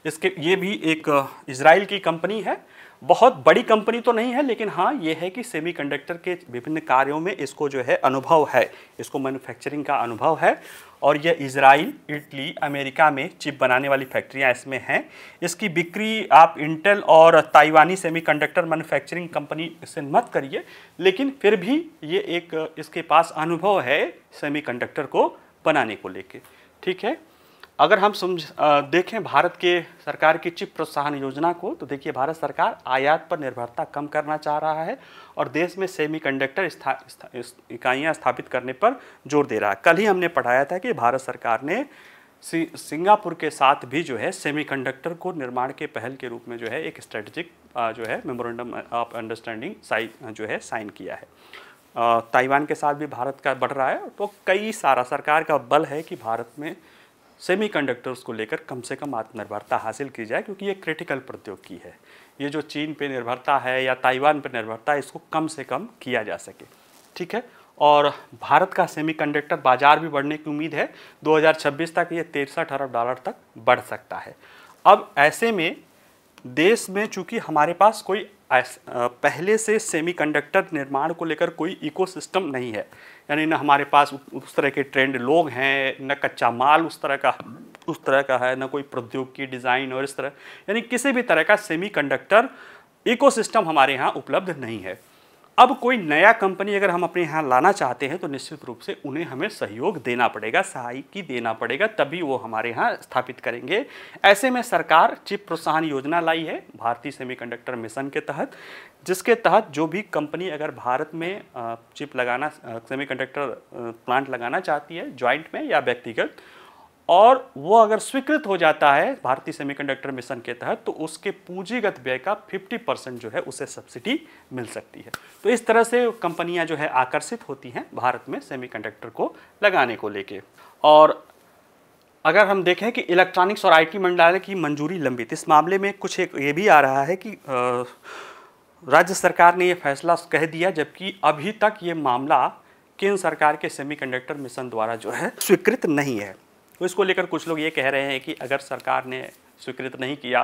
इसके ये भी एक इजराइल की कंपनी है। बहुत बड़ी कंपनी तो नहीं है, लेकिन हाँ ये है कि सेमीकंडक्टर के विभिन्न कार्यों में इसको जो है अनुभव है, इसको मैन्युफैक्चरिंग का अनुभव है। और ये इजराइल, इटली, अमेरिका में चिप बनाने वाली फैक्ट्रियाँ इसमें हैं। इसकी बिक्री आप इंटेल और ताइवानी सेमीकंडक्टर मैन्युफैक्चरिंग कंपनी से मत करिए, लेकिन फिर भी ये एक इसके पास अनुभव है सेमीकंडक्टर को बनाने को लेके। ठीक है, अगर हम देखें भारत के सरकार की चिप प्रोत्साहन योजना को, तो देखिए भारत सरकार आयात पर निर्भरता कम करना चाह रहा है और देश में सेमीकंडक्टर इकाइयाँ स्थापित करने पर जोर दे रहा है। कल ही हमने पढ़ाया था कि भारत सरकार ने सिंगापुर के साथ भी जो है सेमीकंडक्टर को निर्माण के पहल के रूप में जो है एक स्ट्रेटेजिक जो है मेमोरेंडम ऑफ अंडरस्टैंडिंग साइन किया है। ताइवान के साथ भी भारत का बढ़ रहा है, तो कई सारा सरकार का बल है कि भारत में सेमीकंडक्टर्स को लेकर कम से कम आत्मनिर्भरता हासिल की जाए, क्योंकि ये क्रिटिकल प्रौद्योगिकी है। ये जो चीन पे निर्भरता है या ताइवान पे निर्भरता है, इसको कम से कम किया जा सके। ठीक है, और भारत का सेमीकंडक्टर बाजार भी बढ़ने की उम्मीद है। 2026 तक ये 63 अरब डॉलर तक बढ़ सकता है। अब ऐसे में देश में चूंकि हमारे पास कोई पहले से सेमीकंडक्टर निर्माण को लेकर कोई इकोसिस्टम नहीं है, यानी न हमारे पास उस तरह के ट्रेंड लोग हैं, न कच्चा माल उस तरह का है, न कोई प्रौद्योगिकी डिज़ाइन और इस तरह, यानी किसी भी तरह का सेमीकंडक्टर इकोसिस्टम हमारे यहाँ उपलब्ध नहीं है। अब कोई नया कंपनी अगर हम अपने यहाँ लाना चाहते हैं तो निश्चित रूप से उन्हें हमें सहयोग देना पड़ेगा, सहायता देना पड़ेगा, तभी वो हमारे यहाँ स्थापित करेंगे। ऐसे में सरकार चिप प्रोत्साहन योजना लाई है भारतीय सेमीकंडक्टर मिशन के तहत, जिसके तहत जो भी कंपनी अगर भारत में चिप लगाना, सेमीकंडक्टर प्लांट लगाना चाहती है जॉइंट में या व्यक्तिगत, और वो अगर स्वीकृत हो जाता है भारतीय सेमीकंडक्टर मिशन के तहत, तो उसके पूंजीगत व्यय का 50% जो है उसे सब्सिडी मिल सकती है। तो इस तरह से कंपनियां जो है आकर्षित होती हैं भारत में सेमीकंडक्टर को लगाने को लेके। और अगर हम देखें कि इलेक्ट्रॉनिक्स और आईटी मंत्रालय की मंजूरी लंबित, इस मामले में कुछ एक ये भी आ रहा है कि राज्य सरकार ने ये फैसला कह दिया, जबकि अभी तक ये मामला केंद्र सरकार के सेमीकंडक्टर मिशन द्वारा जो है स्वीकृत नहीं है। तो इसको लेकर कुछ लोग ये कह रहे हैं कि अगर सरकार ने स्वीकृत नहीं किया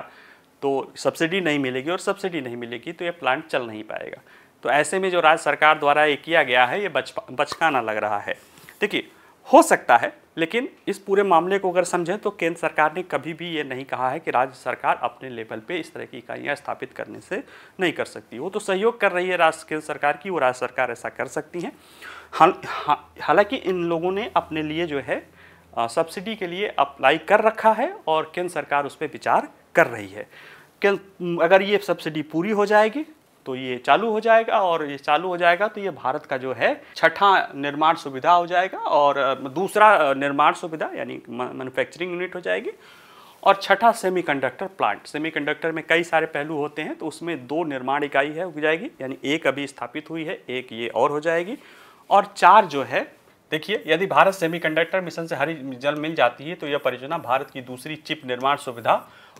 तो सब्सिडी नहीं मिलेगी, और सब्सिडी नहीं मिलेगी तो ये प्लांट चल नहीं पाएगा। तो ऐसे में जो राज्य सरकार द्वारा ये किया गया है, ये बचकाना लग रहा है। देखिए, हो सकता है, लेकिन इस पूरे मामले को अगर समझें तो केंद्र सरकार ने कभी भी ये नहीं कहा है कि राज्य सरकार अपने लेवल पे इस तरह की इकाइयाँ स्थापित करने से नहीं कर सकती। वो तो सहयोग कर रही है केंद्र सरकार की, वो राज्य सरकार ऐसा कर सकती हैं। हालांकि इन लोगों ने अपने लिए जो है सब्सिडी के लिए अप्लाई कर रखा है और केंद्र सरकार उस पर विचार कर रही है। अगर ये सब्सिडी पूरी हो जाएगी तो ये चालू हो जाएगा, और ये चालू हो जाएगा तो ये भारत का जो है छठा निर्माण सुविधा हो जाएगा, और दूसरा निर्माण सुविधा यानी मैन्युफैक्चरिंग यूनिट हो जाएगी, और छठा सेमीकंडक्टर प्लांट। सेमीकंडक्टर में कई सारे पहलू होते हैं, तो उसमें 2 निर्माण इकाई है हो जाएगी, यानी एक अभी स्थापित हुई है, एक ये और हो जाएगी, और 4 जो है, देखिए यदि भारत सेमीकंडक्टर मिशन से हरी जल मिल जाती है तो यह परियोजना भारत की दूसरी चिप निर्माण सुविधा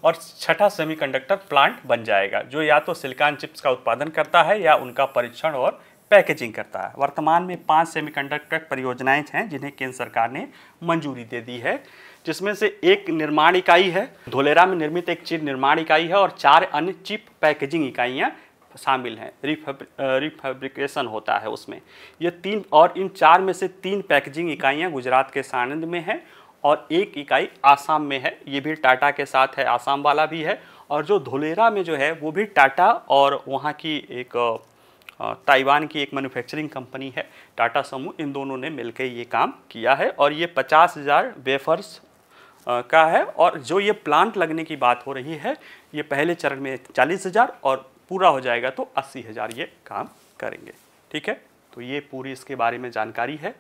और छठा सेमीकंडक्टर प्लांट बन जाएगा, जो या तो सिलिकॉन चिप्स का उत्पादन करता है या उनका परीक्षण और पैकेजिंग करता है। वर्तमान में 5 सेमीकंडक्टर परियोजनाएं हैं जिन्हें केंद्र सरकार ने मंजूरी दे दी है, जिसमें से एक निर्माण इकाई है, धोलेरा में निर्मित एक चिप निर्माण इकाई है, और 4 अन्य चिप पैकेजिंग इकाइयाँ शामिल हैं। रिफैब्रिकेशन होता है उसमें। ये 3, और इन 4 में से 3 पैकेजिंग इकाइयाँ गुजरात के सानंद में है और एक इकाई आसाम में है, ये भी टाटा के साथ है, आसाम वाला भी है। और जो धोलेरा में जो है वो भी टाटा और वहाँ की एक ताइवान की एक मैन्युफैक्चरिंग कंपनी है टाटा समूह, इन दोनों ने मिलकर ये काम किया है, और ये 50,000 वेफर्स का है। और जो ये प्लांट लगने की बात हो रही है, ये पहले चरण में 40,000 और पूरा हो जाएगा तो 80,000 ये काम करेंगे। ठीक है, तो ये पूरी इसके बारे में जानकारी है।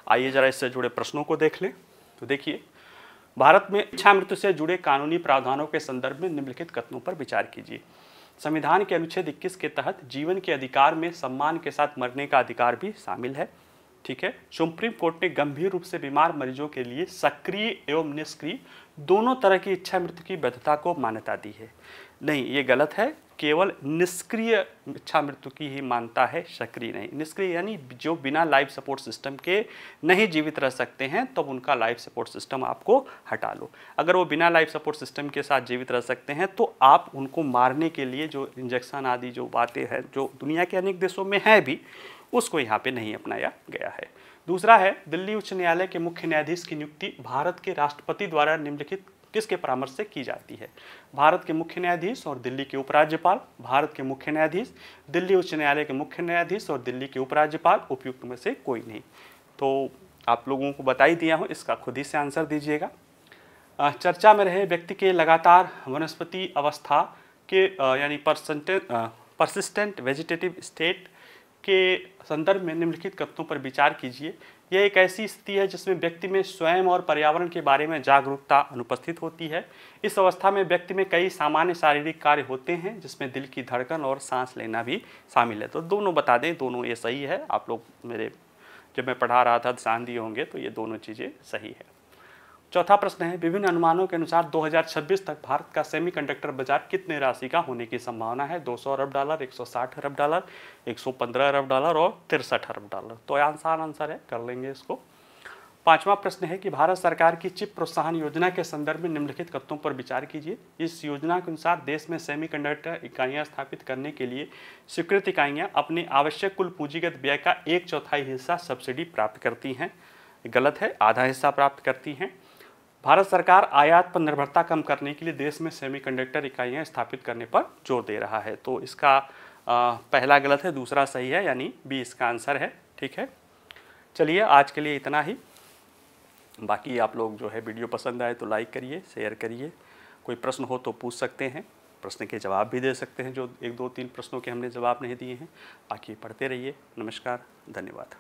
आइए जरा इससे जुड़े प्रश्नों को देख लें। तो देखिए, भारत में इच्छा मृत्यु से जुड़े कानूनी प्रावधानों के संदर्भ में निम्नलिखित कथनों पर विचार कीजिए। संविधान के अनुच्छेद 21 के तहत जीवन के अधिकार में सम्मान के साथ मरने का अधिकार भी शामिल है। ठीक है। सुप्रीम कोर्ट ने गंभीर रूप से बीमार मरीजों के लिए सक्रिय एवं निष्क्रिय दोनों तरह की इच्छा मृत्यु की वैधता को मान्यता दी है। नहीं, ये गलत है, केवल निष्क्रिय इच्छा मृत्यु की ही मानता है, सक्रिय नहीं। निष्क्रिय यानी जो बिना लाइफ सपोर्ट सिस्टम के नहीं जीवित रह सकते हैं, तब उनका लाइफ सपोर्ट सिस्टम आपको हटा लो। अगर वो बिना लाइफ सपोर्ट सिस्टम के साथ जीवित रह सकते हैं तो आप उनको मारने के लिए जो इंजेक्शन आदि जो बातें हैं, जो दुनिया के अनेक देशों में है भी, उसको यहाँ पे नहीं अपनाया गया है। दूसरा है, दिल्ली उच्च न्यायालय के मुख्य न्यायाधीश की नियुक्ति भारत के राष्ट्रपति द्वारा निम्नलिखित किसके परामर्श से की जाती है? भारत के मुख्य न्यायाधीश और दिल्ली के उपराज्यपाल, भारत के मुख्य न्यायाधीश, दिल्ली उच्च न्यायालय के मुख्य न्यायाधीश और दिल्ली के उपराज्यपाल, उपयुक्त में से कोई नहीं। तो आप लोगों को बता ही दिया हूँ, इसका खुद ही से आंसर दीजिएगा। चर्चा में रहे व्यक्ति के लगातार वनस्पति अवस्था के यानी परसिस्टेंट वेजिटेटिव स्टेट के संदर्भ में निम्नलिखित कथनों पर विचार कीजिए। यह एक ऐसी स्थिति है जिसमें व्यक्ति में स्वयं और पर्यावरण के बारे में जागरूकता अनुपस्थित होती है। इस अवस्था में व्यक्ति में कई सामान्य शारीरिक कार्य होते हैं, जिसमें दिल की धड़कन और सांस लेना भी शामिल है। तो दोनों बता दें, दोनों ये सही है। आप लोग मेरे जब मैं पढ़ा रहा था ध्यान दिए होंगे, तो ये दोनों चीज़ें सही है। चौथा प्रश्न है, विभिन्न अनुमानों के अनुसार 2026 तक भारत का सेमीकंडक्टर बाजार कितने राशि का होने की संभावना है? 200 अरब डॉलर, 160 अरब डॉलर, 115 अरब डॉलर और 63 अरब डॉलर। तो आसान आंसर है, कर लेंगे इसको। पांचवा प्रश्न है कि भारत सरकार की चिप प्रोत्साहन योजना के संदर्भ में निम्नलिखित कथनों पर विचार कीजिए। इस योजना के अनुसार देश में सेमीकंडक्टर इकाइयां स्थापित करने के लिए स्वीकृत इकाइयां अपने आवश्यक कुल पूंजीगत व्यय का 1/4 हिस्सा सब्सिडी प्राप्त करती हैं। गलत है, आधा हिस्सा प्राप्त करती हैं। भारत सरकार आयात पर निर्भरता कम करने के लिए देश में सेमीकंडक्टर इकाइयां स्थापित करने पर जोर दे रहा है। तो इसका पहला गलत है, दूसरा सही है, यानी बी इसका आंसर है। ठीक है, चलिए आज के लिए इतना ही। बाकी आप लोग जो है वीडियो पसंद आए तो लाइक करिए, शेयर करिए। कोई प्रश्न हो तो पूछ सकते हैं, प्रश्न के जवाब भी दे सकते हैं, जो 1, 2, 3 प्रश्नों के हमने जवाब नहीं दिए हैं। बाकी पढ़ते रहिए। नमस्कार, धन्यवाद।